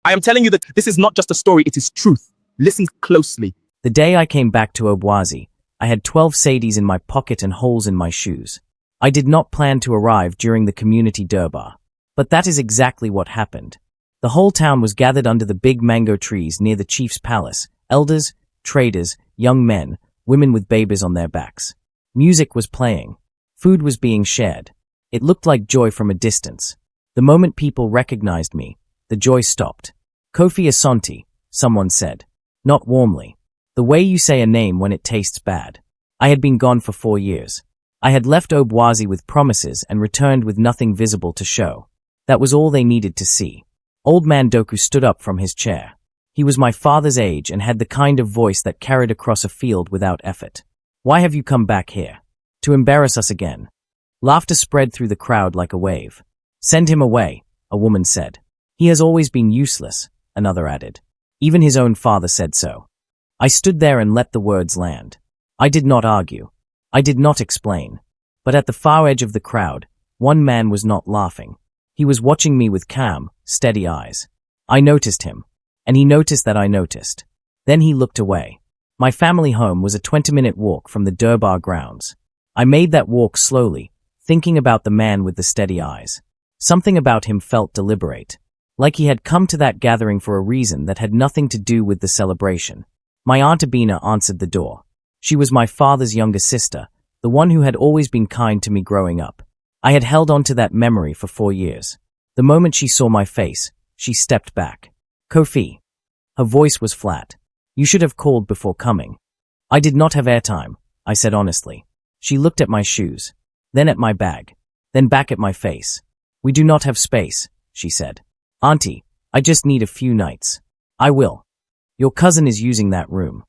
I am telling you that this is not just a story, it is truth. Listen closely. The day I came back to Obwazi, I had 12 sadies in my pocket and holes in my shoes. I did not plan to arrive during the community durbar. But that is exactly what happened. The whole town was gathered under the big mango trees near the chief's palace. Elders, traders, young men, women with babies on their backs. Music was playing. Food was being shared. It looked like joy from a distance. The moment people recognized me, the joy stopped. Kofi Asante, someone said. Not warmly. The way you say a name when it tastes bad. I had been gone for 4 years. I had left Obwazi with promises and returned with nothing visible to show. That was all they needed to see. Old man Doku stood up from his chair. He was my father's age and had the kind of voice that carried across a field without effort. Why have you come back here? To embarrass us again. Laughter spread through the crowd like a wave. Send him away, a woman said. He has always been useless, another added. Even his own father said so. I stood there and let the words land. I did not argue. I did not explain. But at the far edge of the crowd, one man was not laughing. He was watching me with calm, steady eyes. I noticed him, and he noticed that I noticed. Then he looked away. My family home was a 20-minute walk from the Durbar grounds. I made that walk slowly, thinking about the man with the steady eyes. Something about him felt deliberate, like he had come to that gathering for a reason that had nothing to do with the celebration. My Aunt Abina answered the door. She was my father's younger sister, the one who had always been kind to me growing up. I had held on to that memory for 4 years. The moment she saw my face, she stepped back. Kofi. Her voice was flat. You should have called before coming. I did not have airtime, I said honestly. She looked at my shoes, then at my bag, then back at my face. We do not have space, she said. Auntie, I just need a few nights. I will. Your cousin is using that room.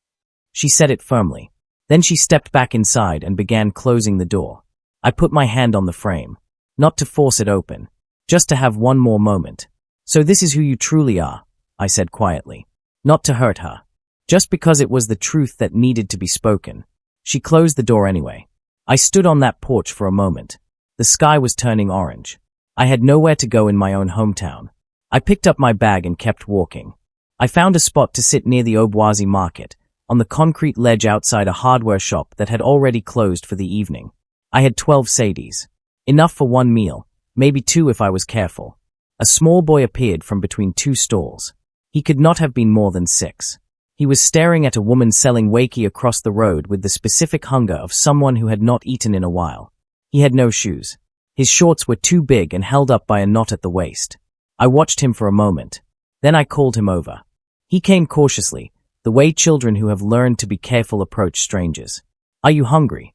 She said it firmly. Then she stepped back inside and began closing the door. I put my hand on the frame, not to force it open, just to have one more moment. So this is who you truly are, I said quietly. Not to hurt her. Just because it was the truth that needed to be spoken. She closed the door anyway. I stood on that porch for a moment. The sky was turning orange. I had nowhere to go in my own hometown. I picked up my bag and kept walking. I found a spot to sit near the Obwazi market, on the concrete ledge outside a hardware shop that had already closed for the evening. I had 12 sadies. Enough for one meal, maybe 2 if I was careful. A small boy appeared from between 2 stalls. He could not have been more than 6. He was staring at a woman selling wakey across the road with the specific hunger of someone who had not eaten in a while. He had no shoes. His shorts were too big and held up by a knot at the waist. I watched him for a moment. Then I called him over. He came cautiously, the way children who have learned to be careful approach strangers. Are you hungry?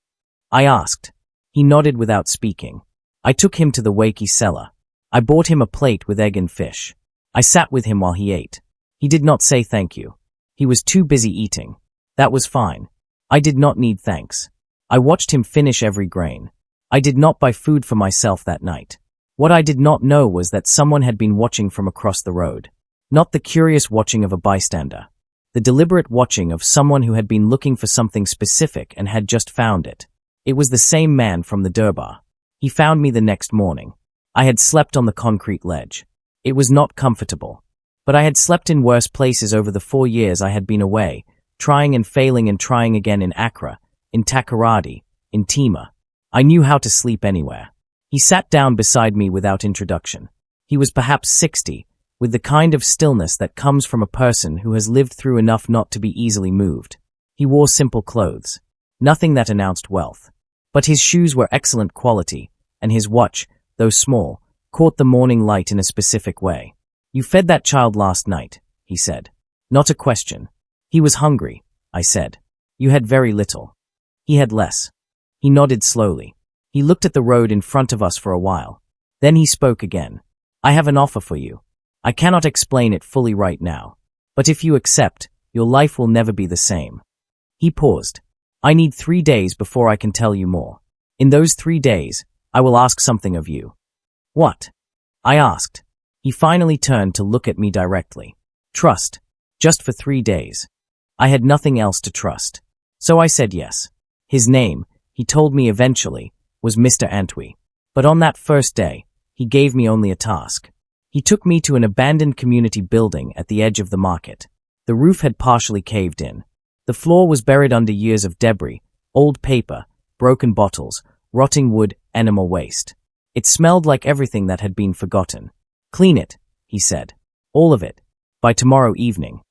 I asked. He nodded without speaking. I took him to the wakey cellar. I bought him a plate with egg and fish. I sat with him while he ate. He did not say thank you. He was too busy eating. That was fine. I did not need thanks. I watched him finish every grain. I did not buy food for myself that night. What I did not know was that someone had been watching from across the road. Not the curious watching of a bystander. The deliberate watching of someone who had been looking for something specific and had just found it. It was the same man from the Durbar. He found me the next morning. I had slept on the concrete ledge. It was not comfortable. But I had slept in worse places over the 4 years I had been away, trying and failing and trying again in Accra, in Takoradi, in Tima. I knew how to sleep anywhere. He sat down beside me without introduction. He was perhaps 60, with the kind of stillness that comes from a person who has lived through enough not to be easily moved. He wore simple clothes. Nothing that announced wealth. But his shoes were excellent quality, and his watch, though small, caught the morning light in a specific way. You fed that child last night, he said. Not a question. He was hungry, I said. You had very little. He had less. He nodded slowly. He looked at the road in front of us for a while. Then he spoke again. I have an offer for you. I cannot explain it fully right now. But if you accept, your life will never be the same. He paused. I need 3 days before I can tell you more. In those 3 days, I will ask something of you. What? I asked. He finally turned to look at me directly. Trust. Just for 3 days. I had nothing else to trust. So I said yes. His name, he told me eventually, was Mr. Antwi. But on that first day, he gave me only a task. He took me to an abandoned community building at the edge of the market. The roof had partially caved in. The floor was buried under years of debris, old paper, broken bottles, rotting wood, animal waste. It smelled like everything that had been forgotten. "Clean it," he said. "All of it. By tomorrow evening."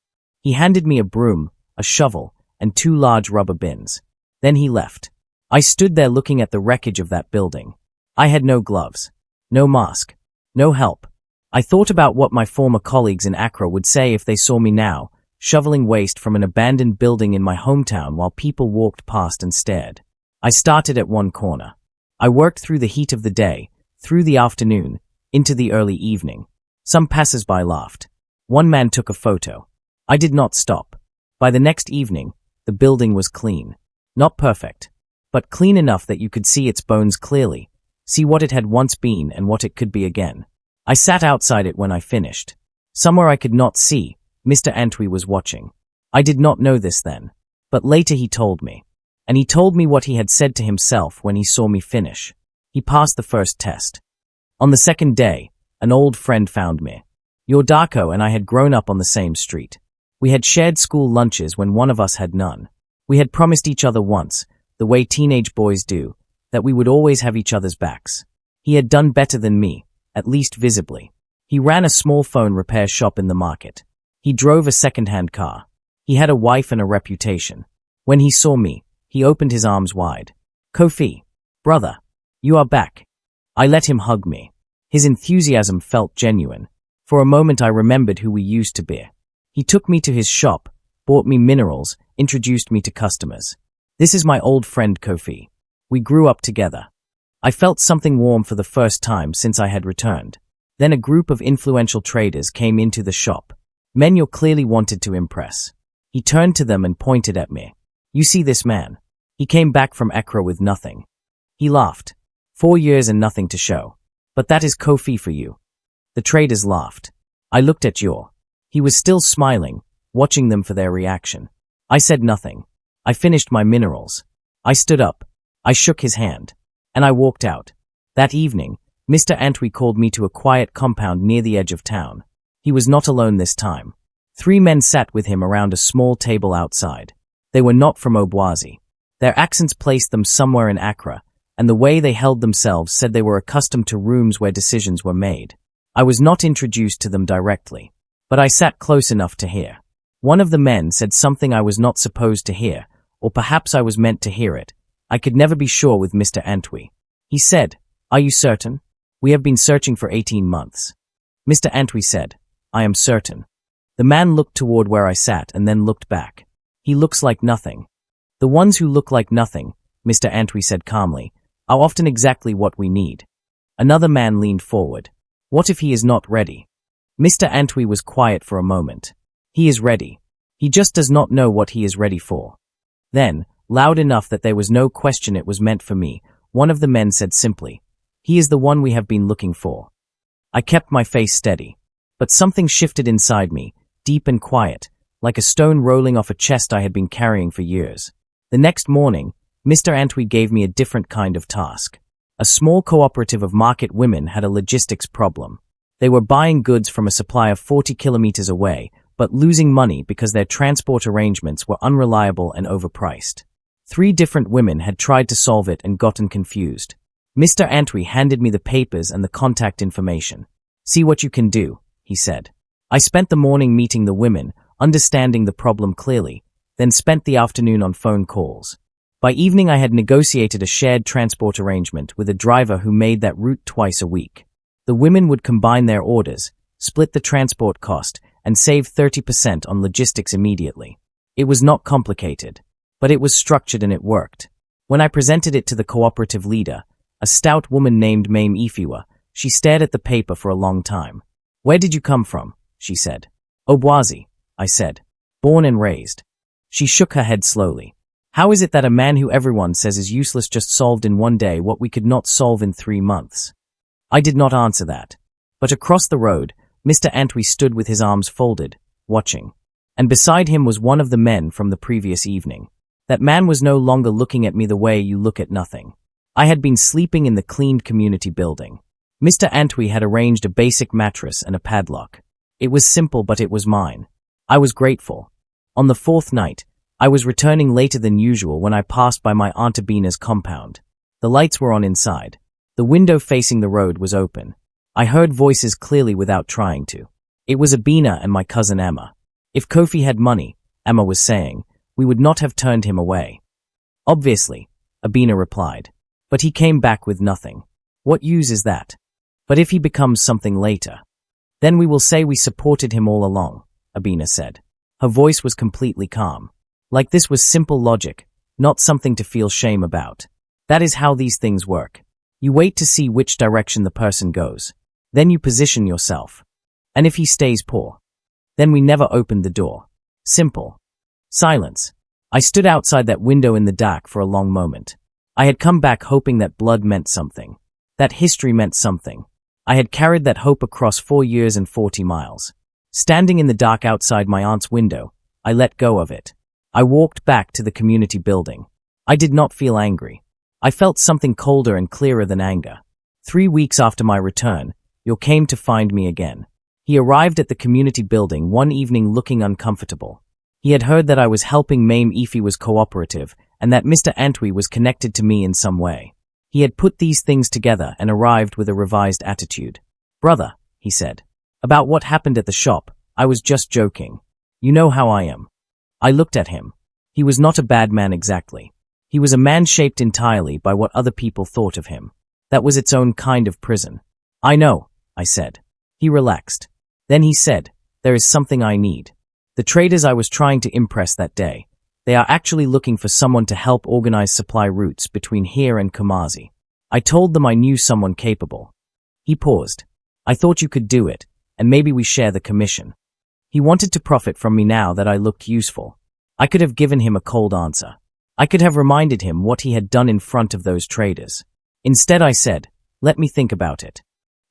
He handed me a broom, a shovel, and 2 large rubber bins. Then he left. I stood there looking at the wreckage of that building. I had no gloves, no mask, no help. I thought about what my former colleagues in Accra would say if they saw me now, shoveling waste from an abandoned building in my hometown while people walked past and stared. I started at one corner. I worked through the heat of the day, through the afternoon, into the early evening. Some passers-by laughed. One man took a photo. I did not stop. By the next evening, the building was clean. Not perfect, but clean enough that you could see its bones clearly, see what it had once been and what it could be again. I sat outside it when I finished. Somewhere I could not see, Mr. Antwi was watching. I did not know this then, but later he told me. And he told me what he had said to himself when he saw me finish. He passed the first test. On the second day, an old friend found me. Your Darko and I had grown up on the same street. We had shared school lunches when one of us had none. We had promised each other once, the way teenage boys do, that we would always have each other's backs. He had done better than me, at least visibly. He ran a small phone repair shop in the market. He drove a second-hand car. He had a wife and a reputation. When he saw me, he opened his arms wide. "Kofi, brother, you are back." I let him hug me. His enthusiasm felt genuine. For a moment I remembered who we used to be. He took me to his shop, bought me minerals, introduced me to customers. "This is my old friend Kofi. We grew up together." I felt something warm for the first time since I had returned. Then a group of influential traders came into the shop. Men you clearly wanted to impress. He turned to them and pointed at me. "You see this man? He came back from Accra with nothing." He laughed. 4 years and nothing to show. "But that is Kofi for you." The traders laughed. I looked at Yor. He was still smiling, watching them for their reaction. I said nothing. I finished my minerals. I stood up. I shook his hand. And I walked out. That evening, Mr. Antwi called me to a quiet compound near the edge of town. He was not alone this time. 3 men sat with him around a small table outside. They were not from Obuasi. Their accents placed them somewhere in Accra, and the way they held themselves said they were accustomed to rooms where decisions were made. I was not introduced to them directly, but I sat close enough to hear. One of the men said something I was not supposed to hear, or perhaps I was meant to hear it. I could never be sure with Mr. Antwi. He said, "Are you certain? We have been searching for 18 months. Mr. Antwi said, "I am certain." The man looked toward where I sat and then looked back. "He looks like nothing." "The ones who look like nothing," Mr. Antwi said calmly, "are often exactly what we need." Another man leaned forward. "What if he is not ready?" Mr. Antwi was quiet for a moment. "He is ready. He just does not know what he is ready for." Then, loud enough that there was no question it was meant for me, one of the men said simply, "He is the one we have been looking for." I kept my face steady. But something shifted inside me, deep and quiet, like a stone rolling off a chest I had been carrying for years. The next morning, Mr. Antwi gave me a different kind of task. A small cooperative of market women had a logistics problem. They were buying goods from a supplier 40 kilometers away, but losing money because their transport arrangements were unreliable and overpriced. 3 different women had tried to solve it and gotten confused. Mr. Antwi handed me the papers and the contact information. "See what you can do," he said. I spent the morning meeting the women, understanding the problem clearly, then spent the afternoon on phone calls. By evening I had negotiated a shared transport arrangement with a driver who made that route twice a week. The women would combine their orders, split the transport cost, and save 30% on logistics immediately. It was not complicated, but it was structured and it worked. When I presented it to the cooperative leader, a stout woman named Mame Ifiwa, she stared at the paper for a long time. "Where did you come from?" she said. "Obuasi," I said. "Born and raised." She shook her head slowly. "How is it that a man who everyone says is useless just solved in one day what we could not solve in 3 months? I did not answer that. But across the road, Mr. Antwi stood with his arms folded, watching. And beside him was one of the men from the previous evening. That man was no longer looking at me the way you look at nothing. I had been sleeping in the cleaned community building. Mr. Antwi had arranged a basic mattress and a padlock. It was simple, but it was mine. I was grateful. On the fourth night, I was returning later than usual when I passed by my Aunt Abina's compound. The lights were on inside. The window facing the road was open. I heard voices clearly without trying to. It was Abina and my cousin Emma. If Kofi had money, Emma was saying, we would not have turned him away. Obviously, Abina replied. But he came back with nothing. What use is that? But if he becomes something later, then we will say we supported him all along, Abina said. Her voice was completely calm. Like this was simple logic, not something to feel shame about. That is how these things work. You wait to see which direction the person goes. Then you position yourself. And if he stays poor, then we never opened the door. Simple. Silence. I stood outside that window in the dark for a long moment. I had come back hoping that blood meant something. That history meant something. I had carried that hope across 4 years and 40 miles. Standing in the dark outside my aunt's window, I let go of it. I walked back to the community building. I did not feel angry. I felt something colder and clearer than anger. 3 weeks after my return, Yo came to find me again. He arrived at the community building one evening looking uncomfortable. He had heard that I was helping Mame Ifiwa's cooperative and that Mr. Antwi was connected to me in some way. He had put these things together and arrived with a revised attitude. Brother, he said. About what happened at the shop, I was just joking. You know how I am. I looked at him. He was not a bad man exactly. He was a man shaped entirely by what other people thought of him. That was its own kind of prison. I know, I said. He relaxed. Then he said, there is something I need. The traders I was trying to impress that day, they are actually looking for someone to help organize supply routes between here and Kumazi. I told them I knew someone capable. He paused. I thought you could do it, and maybe we share the commission. He wanted to profit from me now that I looked useful. I could have given him a cold answer. I could have reminded him what he had done in front of those traders. Instead I said, let me think about it.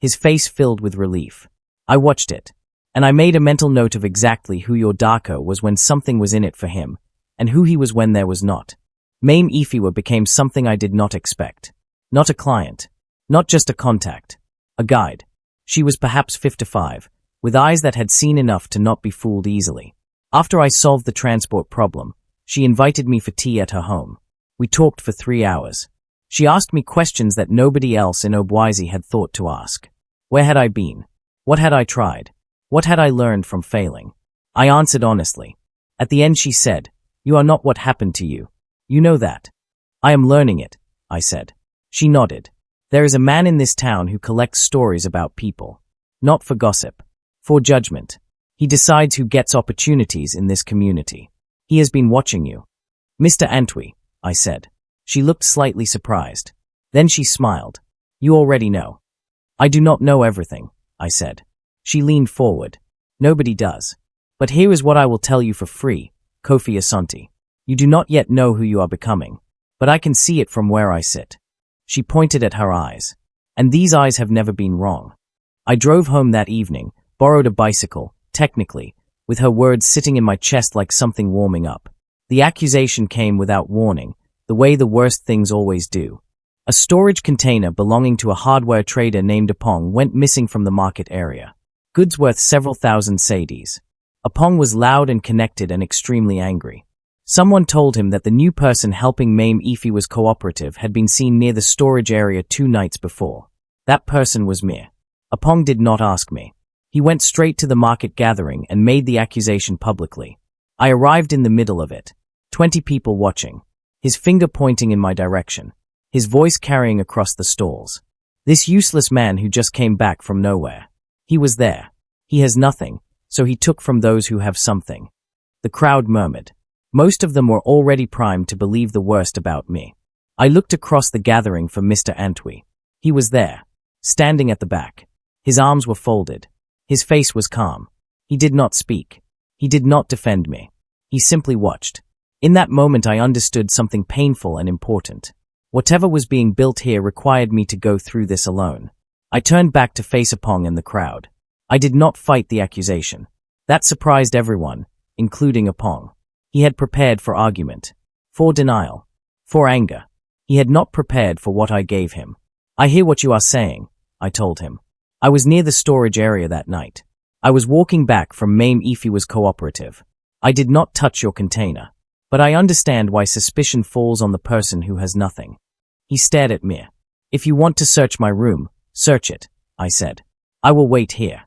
His face filled with relief. I watched it, and I made a mental note of exactly who your Darko was when something was in it for him, and who he was when there was not. Mame Ifiwa became something I did not expect. Not a client. Not just a contact. A guide. She was perhaps 55, with eyes that had seen enough to not be fooled easily. After I solved the transport problem, she invited me for tea at her home. We talked for 3 hours. She asked me questions that nobody else in Obwazi had thought to ask. Where had I been? What had I tried? What had I learned from failing? I answered honestly. At the end she said, you are not what happened to you. You know that. I am learning it, I said. She nodded. There is a man in this town who collects stories about people. Not for gossip. For judgment. He decides who gets opportunities in this community. He has been watching you. Mr. Antwi, I said. She looked slightly surprised. Then she smiled. You already know. I do not know everything, I said. She leaned forward. Nobody does. But here is what I will tell you for free, Kofi Asante. You do not yet know who you are becoming, but I can see it from where I sit. She pointed at her eyes. And these eyes have never been wrong. I drove home that evening, borrowed a bicycle, technically, with her words sitting in my chest like something warming up. The accusation came without warning, the way the worst things always do. A storage container belonging to a hardware trader named Apong went missing from the market area. Goods worth several thousand cedis. Apong was loud and connected and extremely angry. Someone told him that the new person helping Mame Ifiwa's cooperative had been seen near the storage area 2 nights before. That person was me. Apong did not ask me. He went straight to the market gathering and made the accusation publicly. I arrived in the middle of it. 20 people watching. His finger pointing in my direction. His voice carrying across the stalls. This useless man who just came back from nowhere. He was there. He has nothing, so he took from those who have something. The crowd murmured. Most of them were already primed to believe the worst about me. I looked across the gathering for Mr. Antwi. He was there, standing at the back. His arms were folded. His face was calm. He did not speak. He did not defend me. He simply watched. In that moment I understood something painful and important. Whatever was being built here required me to go through this alone. I turned back to face Apong and the crowd. I did not fight the accusation. That surprised everyone, including Apong. He had prepared for argument, for denial, for anger. He had not prepared for what I gave him. I hear what you are saying, I told him. I was near the storage area that night. I was walking back from Mame Ifiwa's cooperative. I did not touch your container. But I understand why suspicion falls on the person who has nothing. He stared at me. If you want to search my room, search it, I said. I will wait here.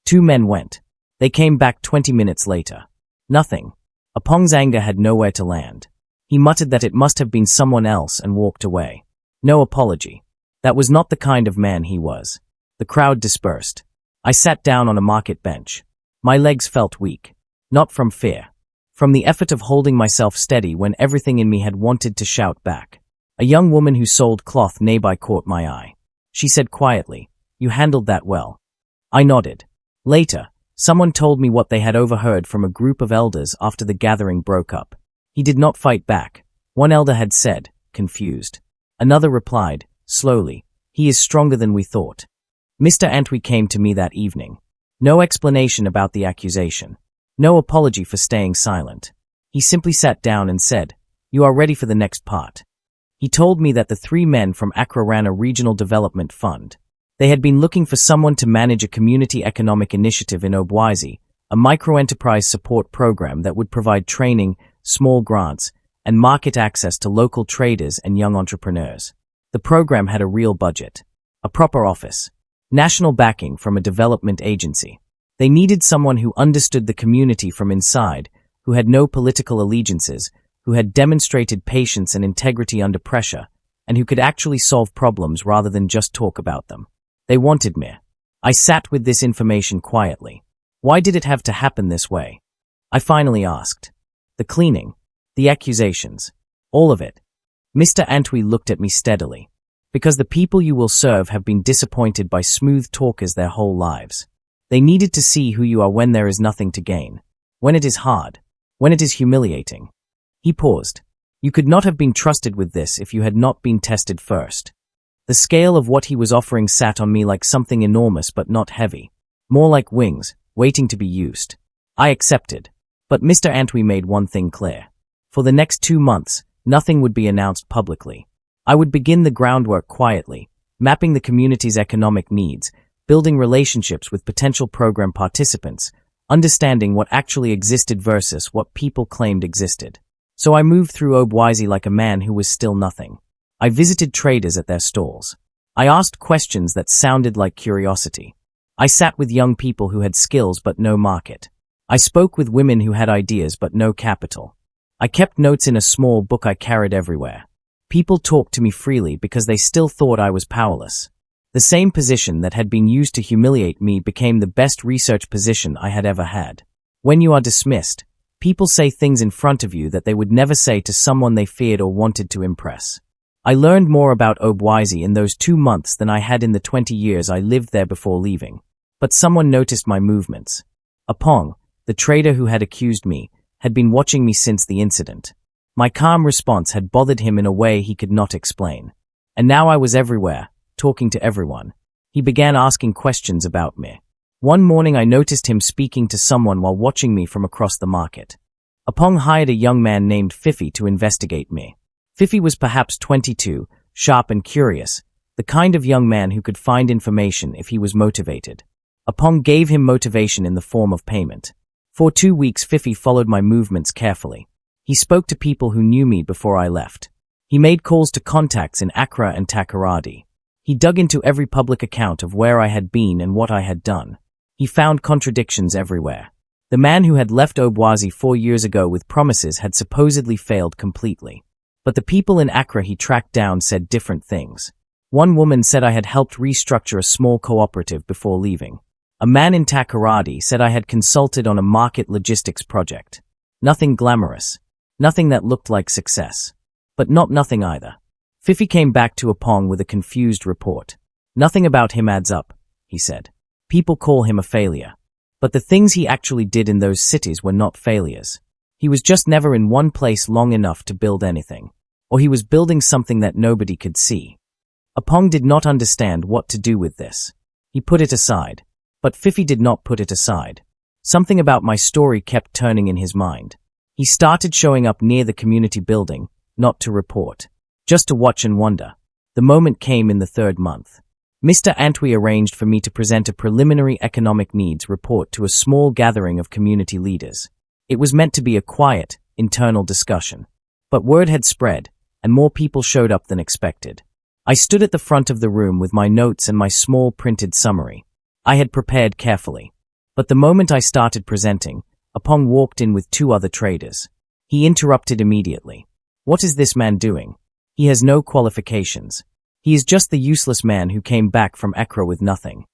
2 men went. They came back 20 minutes later. Nothing. Apong's anger had nowhere to land. He muttered that it must have been someone else and walked away. No apology. That was not the kind of man he was. The crowd dispersed. I sat down on a market bench. My legs felt weak. Not from fear. From the effort of holding myself steady when everything in me had wanted to shout back. A young woman who sold cloth nearby caught my eye. She said quietly, "You handled that well." I nodded. Later, someone told me what they had overheard from a group of elders after the gathering broke up. He did not fight back. One elder had said, confused. Another replied, slowly, "He is stronger than we thought." Mr. Antwi came to me that evening. No explanation about the accusation. No apology for staying silent. He simply sat down and said, "You are ready for the next part." He told me that the 3 men from Accra ran a regional development fund. They had been looking for someone to manage a community economic initiative in Obwazi, a microenterprise support program that would provide training, small grants, and market access to local traders and young entrepreneurs. The program had a real budget, a proper office, national backing from a development agency. They needed someone who understood the community from inside, who had no political allegiances, who had demonstrated patience and integrity under pressure, and who could actually solve problems rather than just talk about them. They wanted me. I sat with this information quietly. Why did it have to happen this way? I finally asked. The cleaning, the accusations, all of it. Mr. Antwi looked at me steadily. Because the people you will serve have been disappointed by smooth talkers their whole lives. They needed to see who you are when there is nothing to gain. When it is hard. When it is humiliating. He paused. You could not have been trusted with this if you had not been tested first. The scale of what he was offering sat on me like something enormous but not heavy. More like wings, waiting to be used. I accepted. But Mr. Antwi made one thing clear. For the next 2 months, nothing would be announced publicly. I would begin the groundwork quietly, mapping the community's economic needs, building relationships with potential program participants, understanding what actually existed versus what people claimed existed. So I moved through Obwazi like a man who was still nothing. I visited traders at their stalls. I asked questions that sounded like curiosity. I sat with young people who had skills but no market. I spoke with women who had ideas but no capital. I kept notes in a small book I carried everywhere. People talked to me freely because they still thought I was powerless. The same position that had been used to humiliate me became the best research position I had ever had. When you are dismissed, people say things in front of you that they would never say to someone they feared or wanted to impress. I learned more about Obwazi in those 2 months than I had in the 20 years I lived there before leaving. But someone noticed my movements. Apong, the trader who had accused me, had been watching me since the incident. My calm response had bothered him in a way he could not explain. And now I was everywhere, talking to everyone. He began asking questions about me. One morning I noticed him speaking to someone while watching me from across the market. Apong hired a young man named Fifi to investigate me. Fifi was perhaps 22, sharp and curious, the kind of young man who could find information if he was motivated. Apong gave him motivation in the form of payment. For 2 weeks Fifi followed my movements carefully. He spoke to people who knew me before I left. He made calls to contacts in Accra and Takoradi. He dug into every public account of where I had been and what I had done. He found contradictions everywhere. The man who had left Obwazi 4 years ago with promises had supposedly failed completely. But the people in Accra he tracked down said different things. One woman said I had helped restructure a small cooperative before leaving. A man in Takoradi said I had consulted on a market logistics project. Nothing glamorous. Nothing that looked like success. But not nothing either. Fifi came back to Apong with a confused report. Nothing about him adds up, he said. People call him a failure. But the things he actually did in those cities were not failures. He was just never in one place long enough to build anything. Or he was building something that nobody could see. Apong did not understand what to do with this. He put it aside. But Fifi did not put it aside. Something about my story kept turning in his mind. He started showing up near the community building, not to report, just to watch and wonder. The moment came in the 3rd month. Mr. Antwi arranged for me to present a preliminary economic needs report to a small gathering of community leaders. It was meant to be a quiet, internal discussion. But word had spread, and more people showed up than expected. I stood at the front of the room with my notes and my small printed summary. I had prepared carefully. But the moment I started presenting, Apong walked in with 2 other traders. He interrupted immediately. "What is this man doing? He has no qualifications. He is just the useless man who came back from Accra with nothing."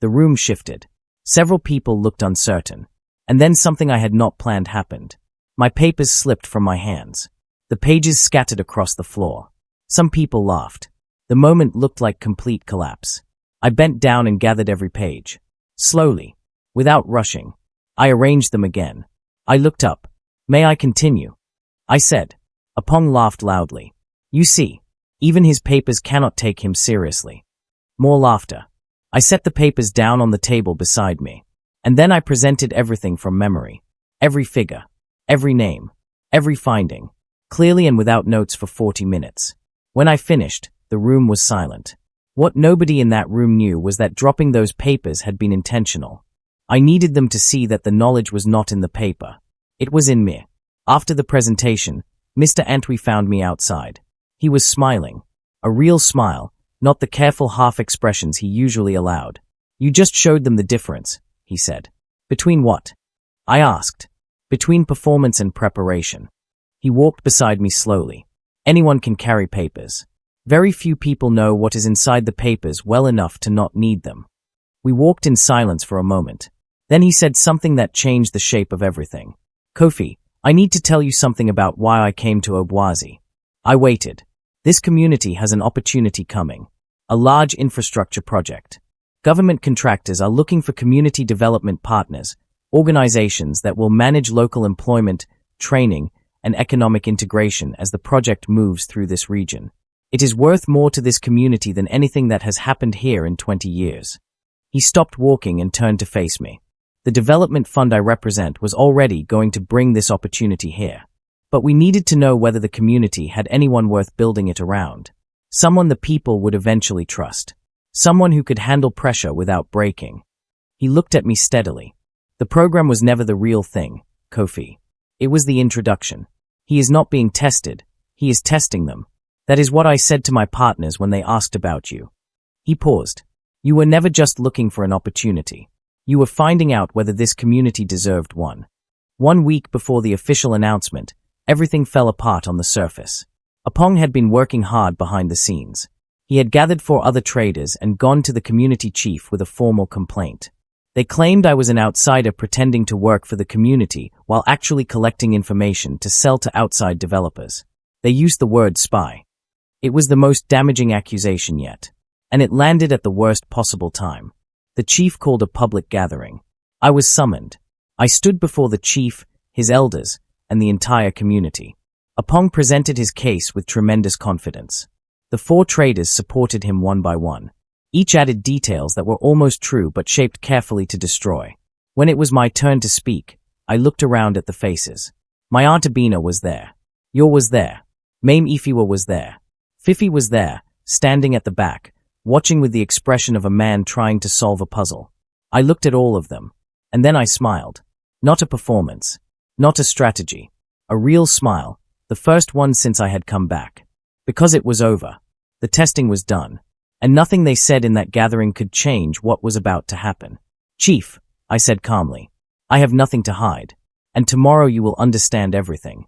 The room shifted. Several people looked uncertain. And then something I had not planned happened. My papers slipped from my hands. The pages scattered across the floor. Some people laughed. The moment looked like complete collapse. I bent down and gathered every page. Slowly, without rushing, I arranged them again. I looked up. "May I continue?" I said. Apong laughed loudly. "You see, even his papers cannot take him seriously." More laughter. I set the papers down on the table beside me. And then I presented everything from memory. Every figure, every name, every finding, clearly and without notes for 40 minutes. When I finished, the room was silent. What nobody in that room knew was that dropping those papers had been intentional. I needed them to see that the knowledge was not in the paper. It was in me. After the presentation, Mr. Antwi found me outside. He was smiling. A real smile, not the careful half expressions he usually allowed. "You just showed them the difference," he said. "Between what?" I asked. "Between performance and preparation." He walked beside me slowly. "Anyone can carry papers. Very few people know what is inside the papers well enough to not need them." We walked in silence for a moment. Then he said something that changed the shape of everything. "Kofi, I need to tell you something about why I came to Obwazi." I waited. "This community has an opportunity coming. A large infrastructure project. Government contractors are looking for community development partners, organizations that will manage local employment, training, and economic integration as the project moves through this region. It is worth more to this community than anything that has happened here in 20 years. He stopped walking and turned to face me. The development fund I represent was already going to bring this opportunity here. But we needed to know whether the community had anyone worth building it around. Someone the people would eventually trust. Someone who could handle pressure without breaking. He looked at me steadily. "The program was never the real thing, Kofi. It was the introduction. He is not being tested. He is testing them. That is what I said to my partners when they asked about you." He paused. "You were never just looking for an opportunity. You were finding out whether this community deserved one." 1 week before the official announcement, everything fell apart on the surface. Apong had been working hard behind the scenes. He had gathered 4 other traders and gone to the community chief with a formal complaint. They claimed I was an outsider pretending to work for the community while actually collecting information to sell to outside developers. They used the word spy. It was the most damaging accusation yet. And it landed at the worst possible time. The chief called a public gathering. I was summoned. I stood before the chief, his elders, and the entire community. Apong presented his case with tremendous confidence. The 4 traders supported him one by one. Each added details that were almost true but shaped carefully to destroy. When it was my turn to speak, I looked around at the faces. My Aunt Abina was there. Yor was there. Mame Ifiwa was there. Fifi was there, standing at the back, watching with the expression of a man trying to solve a puzzle. I looked at all of them, and then I smiled. Not a performance. Not a strategy. A real smile, the first one since I had come back. Because it was over. The testing was done. And nothing they said in that gathering could change what was about to happen. "Chief," I said calmly, "I have nothing to hide. And tomorrow you will understand everything."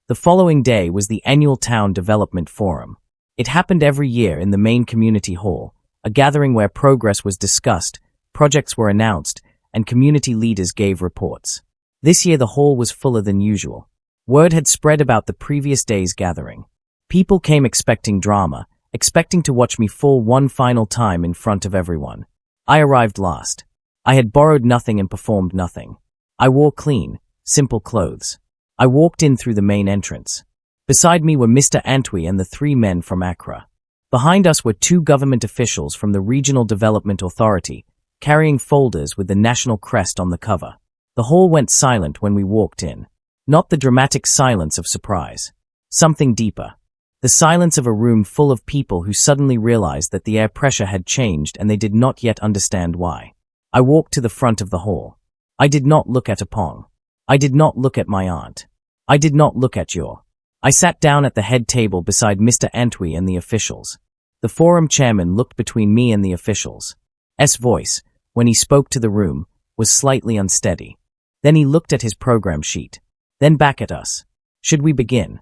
The following day was the annual Town Development Forum. It happened every year in the main community hall, a gathering where progress was discussed, projects were announced, and community leaders gave reports. This year the hall was fuller than usual. Word had spread about the previous day's gathering. People came expecting drama, expecting to watch me fall one final time in front of everyone. I arrived last. I had borrowed nothing and performed nothing. I wore clean, simple clothes. I walked in through the main entrance. Beside me were Mr. Antwi and the 3 men from Accra. Behind us were 2 government officials from the Regional Development Authority, carrying folders with the national crest on the cover. The hall went silent when we walked in. Not the dramatic silence of surprise. Something deeper. The silence of a room full of people who suddenly realized that the air pressure had changed and they did not yet understand why. I walked to the front of the hall. I did not look at Apong. I did not look at my aunt. I did not look at your. I sat down at the head table beside Mr. Antwi and the officials. The forum chairman looked between me and the officials. S voice, when he spoke to the room, was slightly unsteady. Then he looked at his program sheet. Then back at us. Should we begin?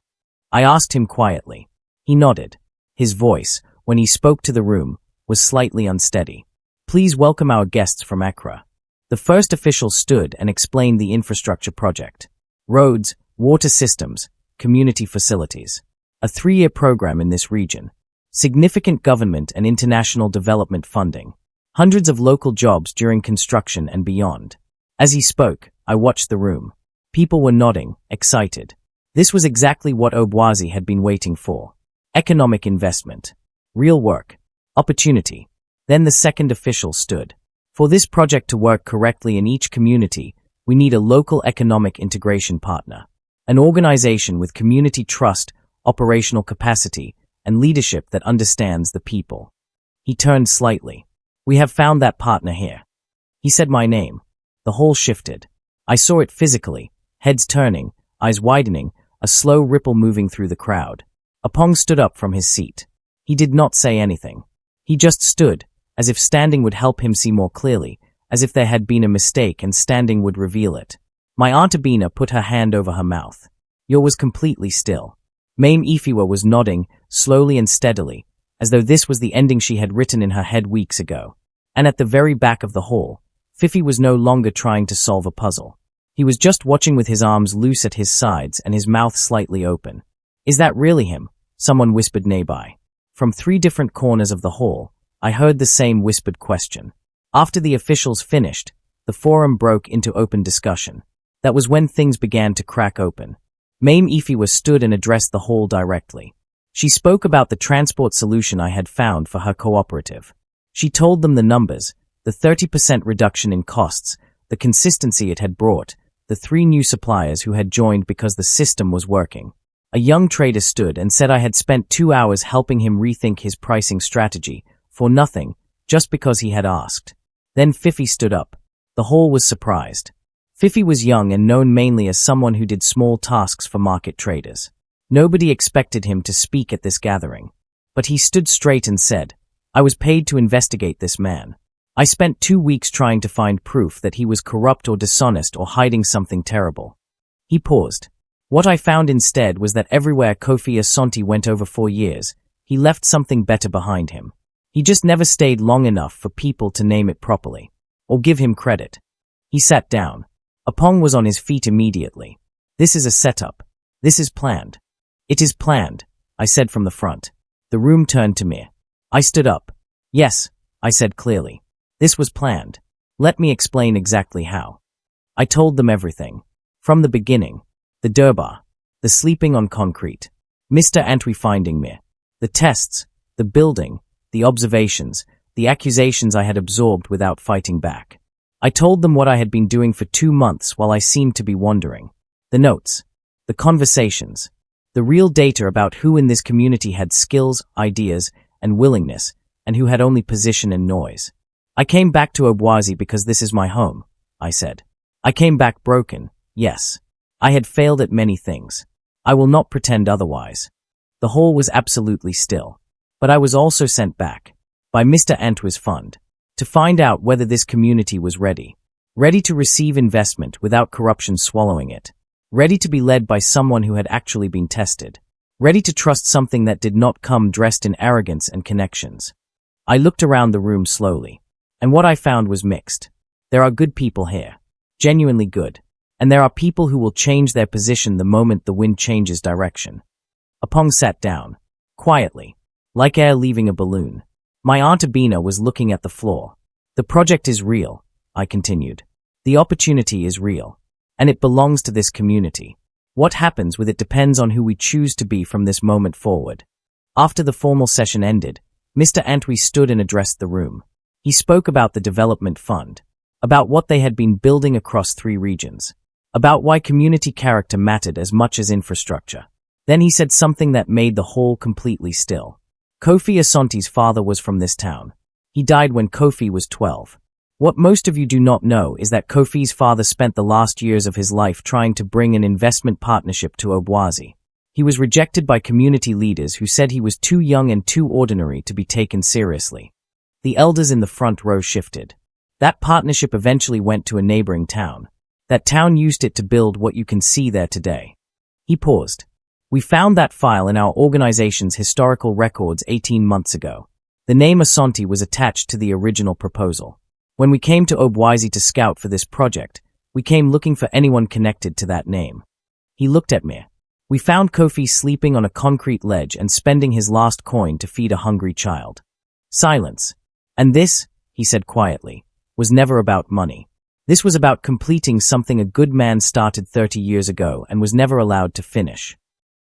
I asked him quietly. He nodded. His voice, when he spoke to the room, was slightly unsteady. Please welcome our guests from Accra. The first official stood and explained the infrastructure project. Roads, water systems, community facilities. A 3-year program in this region. Significant government and international development funding. Hundreds of local jobs during construction and beyond. As he spoke, I watched the room. People were nodding, excited. This was exactly what Obwazi had been waiting for. Economic investment. Real work. Opportunity. Then the second official stood. For this project to work correctly in each community, we need a local economic integration partner. An organization with community trust, operational capacity, and leadership that understands the people. He turned slightly. We have found that partner here. He said my name. The hall shifted. I saw it physically, heads turning, eyes widening, a slow ripple moving through the crowd. Apong stood up from his seat. He did not say anything. He just stood, as if standing would help him see more clearly, as if there had been a mistake and standing would reveal it. My Aunt Abina put her hand over her mouth. Yor was completely still. Mame Ifiwa was nodding, slowly and steadily, as though this was the ending she had written in her head weeks ago. And at the very back of the hall, Fifi was no longer trying to solve a puzzle. He was just watching with his arms loose at his sides and his mouth slightly open. Is that really him? Someone whispered nearby. From 3 different corners of the hall, I heard the same whispered question. After the officials finished, the forum broke into open discussion. That was when things began to crack open. Mame Ifiwa stood and addressed the hall directly. She spoke about the transport solution I had found for her cooperative. She told them the numbers, the 30% reduction in costs, the consistency it had brought, the 3 new suppliers who had joined because the system was working. A young trader stood and said I had spent 2 hours helping him rethink his pricing strategy, for nothing, just because he had asked. Then Fifi stood up. The hall was surprised. Fifi was young and known mainly as someone who did small tasks for market traders. Nobody expected him to speak at this gathering. But he stood straight and said, I was paid to investigate this man. I spent 2 weeks trying to find proof that he was corrupt or dishonest or hiding something terrible. He paused. What I found instead was that everywhere Kofi Asante went over 4 years, he left something better behind him. He just never stayed long enough for people to name it properly, or give him credit. He sat down. Apong was on his feet immediately. This is a setup. This is planned. It is planned, I said from the front. The room turned to me. I stood up. Yes, I said clearly. This was planned. Let me explain exactly how. I told them everything. From the beginning. The Durbar. The sleeping on concrete. Mr. Antwi finding me. The tests. The building. The observations. The accusations I had absorbed without fighting back. I told them what I had been doing for 2 months while I seemed to be wandering. The notes. The conversations. The real data about who in this community had skills, ideas, and willingness, and who had only position and noise. I came back to Obwazi because this is my home, I said. I came back broken, yes. I had failed at many things. I will not pretend otherwise. The hall was absolutely still. But I was also sent back, by Mr. Antwi's fund, to find out whether this community was ready. Ready to receive investment without corruption swallowing it. Ready to be led by someone who had actually been tested. Ready to trust something that did not come dressed in arrogance and connections. I looked around the room slowly, and what I found was mixed. There are good people here. Genuinely good. And there are people who will change their position the moment the wind changes direction. Apong sat down, quietly, like air leaving a balloon. My Aunt Abina was looking at the floor. The project is real, I continued. The opportunity is real. And it belongs to this community. What happens with it depends on who we choose to be from this moment forward. After the formal session ended, Mr. Antwi stood and addressed the room. He spoke about the development fund, about what they had been building across 3 regions, about why community character mattered as much as infrastructure, Then he said something that made the hall completely still. Kofi Asonte's father was from this town. He died when Kofi was 12. What most of you do not know is that Kofi's father spent the last years of his life trying to bring an investment partnership to Obwazi. He was rejected by community leaders who said he was too young and too ordinary to be taken seriously. The elders in the front row shifted. That partnership eventually went to a neighboring town. That town used it to build what you can see there today. He paused. We found that file in our organization's historical records 18 months ago. The name Asante was attached to the original proposal. When we came to Obwazi to scout for this project, we came looking for anyone connected to that name. He looked at me. We found Kofi sleeping on a concrete ledge and spending his last coin to feed a hungry child. Silence. And this, he said quietly, was never about money. This was about completing something a good man started 30 years ago and was never allowed to finish.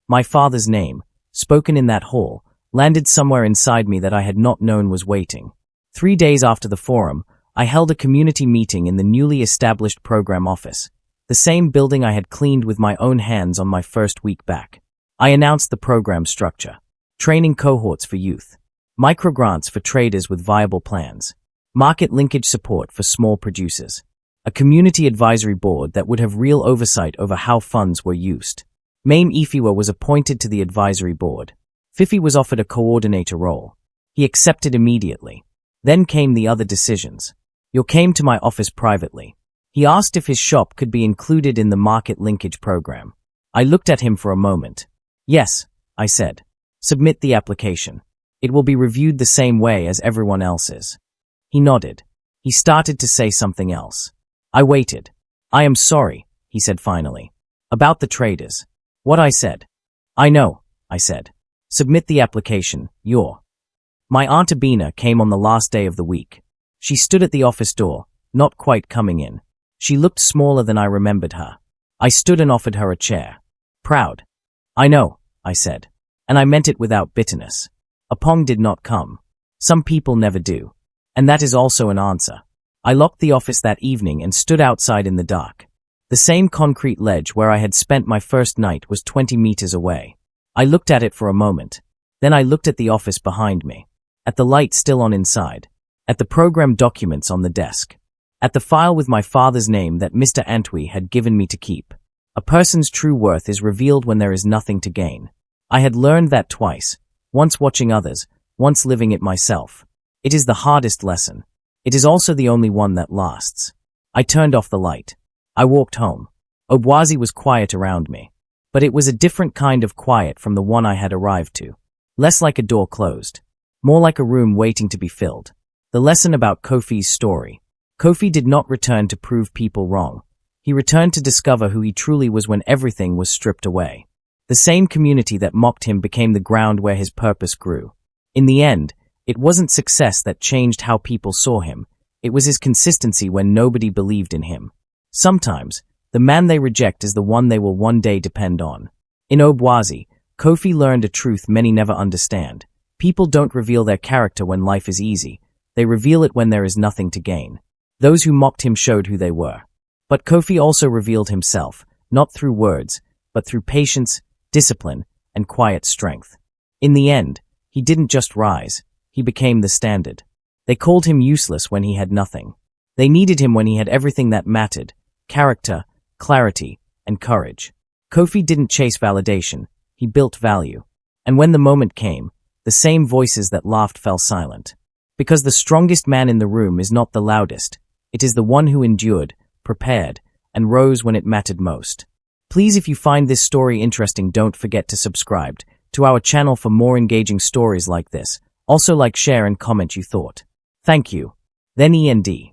My father's name, spoken in that hall, landed somewhere inside me that I had not known was waiting. 3 days after the forum, I held a community meeting in the newly established program office, the same building I had cleaned with my own hands on my first week back. I announced the program structure: training cohorts for youth, microgrants for traders with viable plans, market linkage support for small producers, a community advisory board that would have real oversight over how funds were used. Mame Ifiwa was appointed to the advisory board. Fifi was offered a coordinator role. He accepted immediately. Then came the other decisions. Yo came to my office privately. He asked if his shop could be included in the market linkage program. I looked at him for a moment. Yes, I said. Submit the application. It will be reviewed the same way as everyone else's. He nodded. He started to say something else. I waited. I am sorry, he said finally. About the traders. What I said. I know, I said. Submit the application, My Aunt Abina came on the last day of the week. She stood at the office door, not quite coming in. She looked smaller than I remembered her. I stood and offered her a chair. Proud. I know, I said. And I meant it without bitterness. Apong did not come. Some people never do. And that is also an answer. I locked the office that evening and stood outside in the dark. The same concrete ledge where I had spent my first night was 20 meters away. I looked at it for a moment. Then I looked at the office behind me. At the light still on inside. At the program documents on the desk. At the file with my father's name that Mr. Antwi had given me to keep. A person's true worth is revealed when there is nothing to gain. I had learned that twice, once watching others, once living it myself. It is the hardest lesson. It is also the only one that lasts. I turned off the light. I walked home. Obwazi was quiet around me. But it was a different kind of quiet from the one I had arrived to. Less like a door closed. More like a room waiting to be filled. The lesson about Kofi's story. Kofi did not return to prove people wrong. He returned to discover who he truly was when everything was stripped away. The same community that mocked him became the ground where his purpose grew. In the end, it wasn't success that changed how people saw him. It was his consistency when nobody believed in him. Sometimes, the man they reject is the one they will one day depend on. In Obwazi, Kofi learned a truth many never understand. People don't reveal their character when life is easy. They reveal it when there is nothing to gain. Those who mocked him showed who they were. But Kofi also revealed himself, not through words, but through patience, discipline, and quiet strength. In the end, he didn't just rise. He became the standard. They called him useless when he had nothing. They needed him when he had everything that mattered: character, clarity, and courage. Kofi didn't chase validation. He built value. And when the moment came, the same voices that laughed fell silent. Because the strongest man in the room is not the loudest. It is the one who endured, prepared, and rose when it mattered most. Please, if you find this story interesting, don't forget to subscribe to our channel for more engaging stories like this. Also like, share, and comment you thought. Thank you. Then E&D.